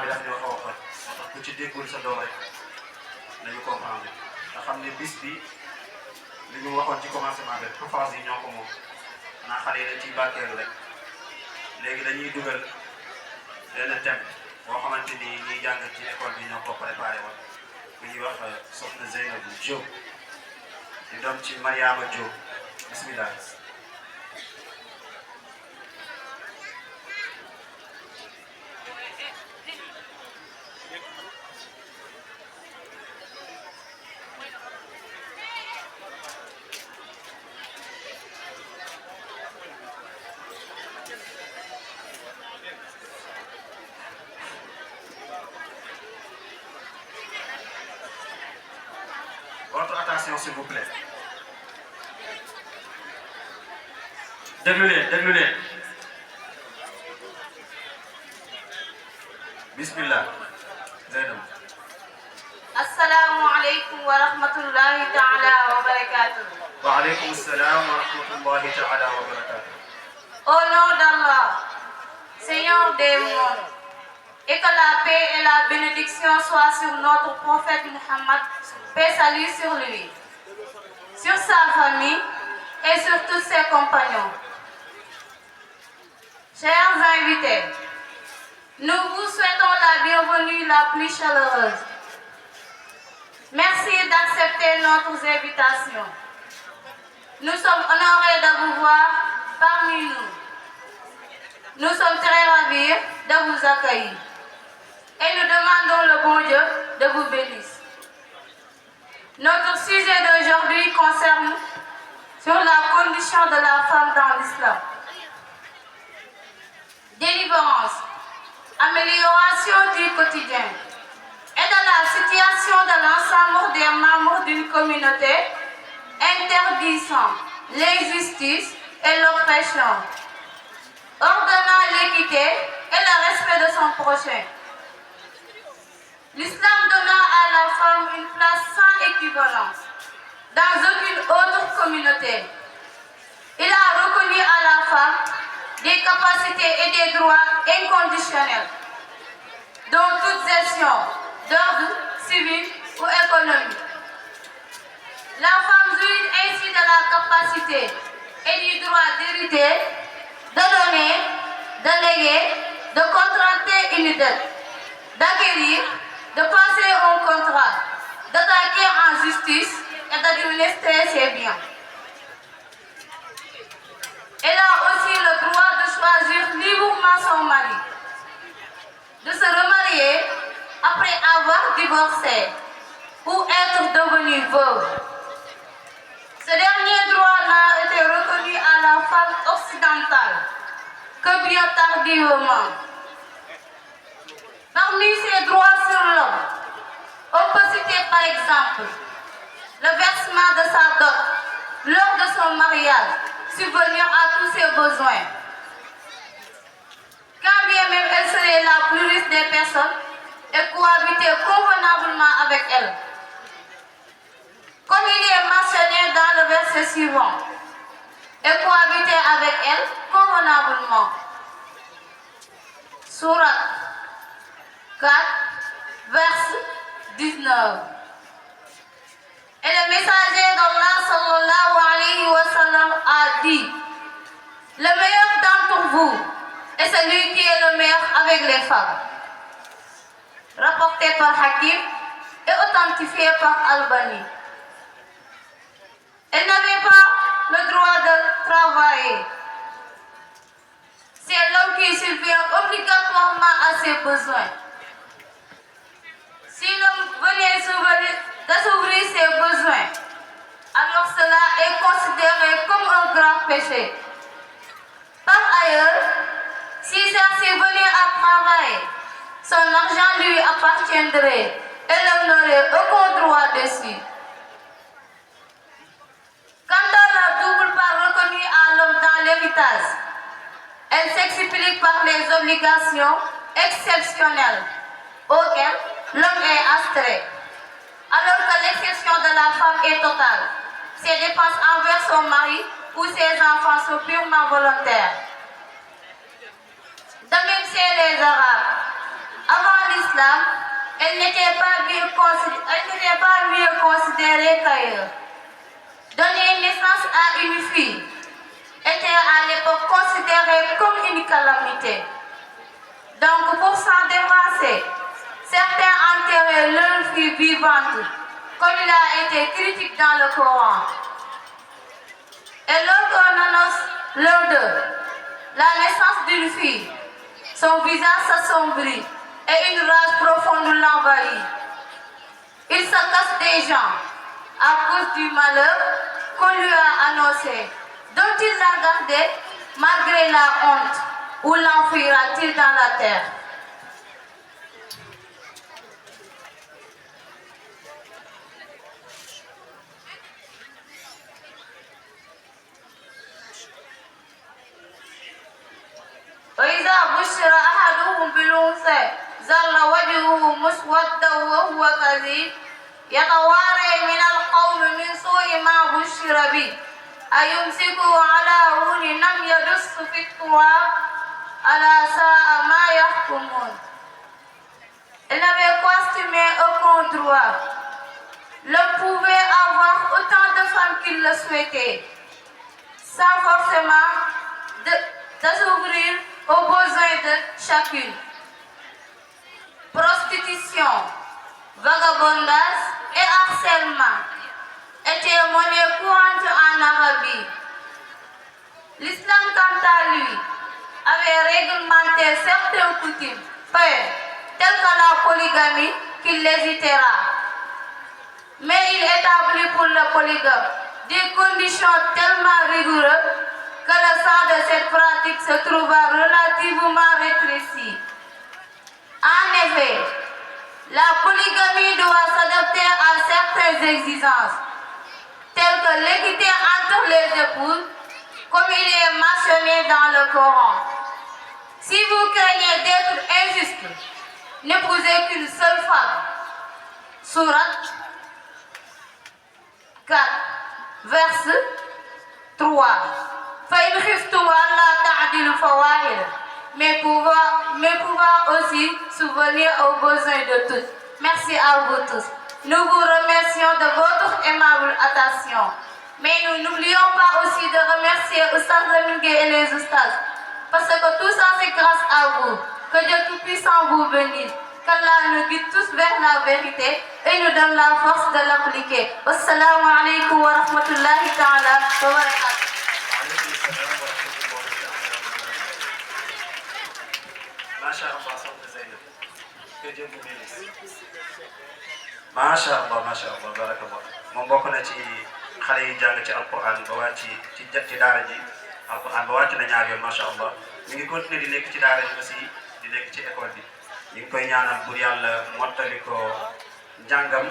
commencement bi daf ñoo xaw a xoj ku ci déggul sa doom rek nañu comprendre nga xam ne bis bi li ñu waxoon ci commencement bi enfants yi ñoo ko moom xanaa xale yi dañ ciy barkeelu rek léegi dañuy dugal benn thème boo xamante ni ñuy jàng ci école bi ñoo ko préparé woon bu ñuy wax soxna Zeynabou Diop di doom ci Mariama Diop bismillah. Votre attention s'il vous plaît. déglu leen bismillah Zeynab. Assalamu alaikum wa rahmatullahi ta'ala wa barakatuh. Wa alaykum assalam wa rahmatullahi ta'ala wa barakatuh. Au nom d'Allah, Seigneur des mondes, et que la paix et la bénédiction soient sur notre prophète Muhammad, paix salut sur lui, sur sa famille et sur tous ses compagnons. Chers invités, nous vous souhaitons la bienvenue la plus chaleureuse. Merci d'accepter notre invitation. Nous sommes honorés de vous voir parmi nous. Nous sommes très ravis de vous accueillir. Et nous demandons le bon Dieu de vous bénir. Notre sujet d'aujourd'hui concerne sur la condition de la femme dans l'islam. Délivrance, amélioration du quotidien et de la situation de l'ensemble des membres d'une communauté, interdisant l'injustice et l'oppression, ordonnant l'équité et le respect de son prochain. L'islam donnant à la femme une place sans équivalence dans aucune autre communauté. Il a reconnu à la femme des capacités et des droits inconditionnels dans toute gestion d'ordre civil ou économique. La femme jouit ainsi de la capacité et du droit d'hériter, de donner, de léguer, de contracter une dette, d'acquérir, de passer un contrat, d'attaquer en justice et d'administrer ses biens. Elle a aussi le droit de choisir librement son mari, de se remarier après avoir divorcé ou être devenue veuve. Ce dernier droit n'a été reconnu à la femme occidentale que bien tardivement. Parmi ces droits sur l'homme, on peut citer par exemple le versement de sa dot lors de son mariage, subvenir à tous ses besoins. Quand bien même elle serait la plus riche des personnes et cohabiter convenablement avec elle. Comme il est mentionné dans le verset suivant, et cohabiter avec elle convenablement. Sourate 4, verset 19. Et le messager d'Allah sallallahu alayhi wa sallam a dit: le meilleur d'entre vous est celui qui est le meilleur avec les femmes. Rapporté par Hakim et authentifié par Albani. Elle n'avait pas le droit de travailler. C'est l'homme qui subvient obligatoirement à ses besoins. Si l'homme venait d'assouvir ses besoins, alors cela est considéré comme un grand péché. Par ailleurs, si celle-ci venait à travailler, son argent lui appartiendrait et l'homme n'aurait aucun droit dessus. Quant à la double part reconnue à l'homme dans l'héritage, elle s'explique par les obligations exceptionnelles auxquelles l'homme est astreint, alors que l'exception de la femme est totale. Ses dépenses envers son mari ou ses enfants sont purement volontaires. De même chez les Arabes, Avant l'islam, elle n'était pas mieux considérée qu'ailleurs. Donner naissance à une fille était à l'époque considéré comme une calamité. Donc pour s'en débarrasser, certains enterraient leur fille vivante, comme il a été critique dans le Coran. Et lorsqu'on annonce l'heure de la naissance d'une fille, son visage s'assombrit et une rage profonde l'envahit. Il se casse des gens à cause du malheur qu'on lui a annoncé, dont il l'a gardé malgré la honte, ou l'enfuira-t-il dans la terre? وإذا بشر أحدهم بالأنثى ظل وجهه مسودا وهو كظيم يتوارى من القوم من سوء ما بشر به أيمسكه على هون لم يدس في التراب ألا ساء ما يحكمون. Elle n'avait costumé aucun droit. L'homme pouvait avoir autant de femmes qu'il le souhaitait, sans forcément s'ouvrir aux besoins de chacune. Prostitution, vagabondage et harcèlement étaient monnaie courante en Arabie. L'islam, quant à lui, avait réglementé certaines coutumes, telles que la polygamie, qu'il hésitera. Mais il établit pour le polygame des conditions tellement rigoureuses que le sens de cette pratique se trouva relativement rétréci. En effet, la polygamie doit s'adapter à certaines exigences, telles que l'équité entre les épouses, comme il est mentionné dans le Coran. Si vous craignez d'être injuste, n'épousez qu'une seule femme. Sourate 4, verset 3. فإن خفتم ألا تعدلوا فواحدة, mais pouvoir aussi subvenir aux besoins de tous. Merci à vous tous. Nous vous remercions de votre aimable attention. Mais nous n'oublions pas aussi de remercier Oustaz Lamine Gueye et les Oustaz, parce que tout ça c'est grâce à vous. Que Dieu Tout-Puissant vous bénisse. Qu'Allah nous guide tous vers la vérité et nous donne la force de l'appliquer. Wassalamu alaikum wa rahmatullahi ta'ala wa barakatuh. Masha Allah, soxna Zeynab. Que Dieu vous bénisse. Masha Allah, barakallah. moom bokk na ci xale yi jàng ci alquran ba wàcc ci daara ji alquran ba wàcc na ñaar yoon Masha Allah. mi ngi continuer di nekk ci daara ji aussi di nekk ci école bi. ñu ngi koy ñaanal pour yàlla mottali ko njàngam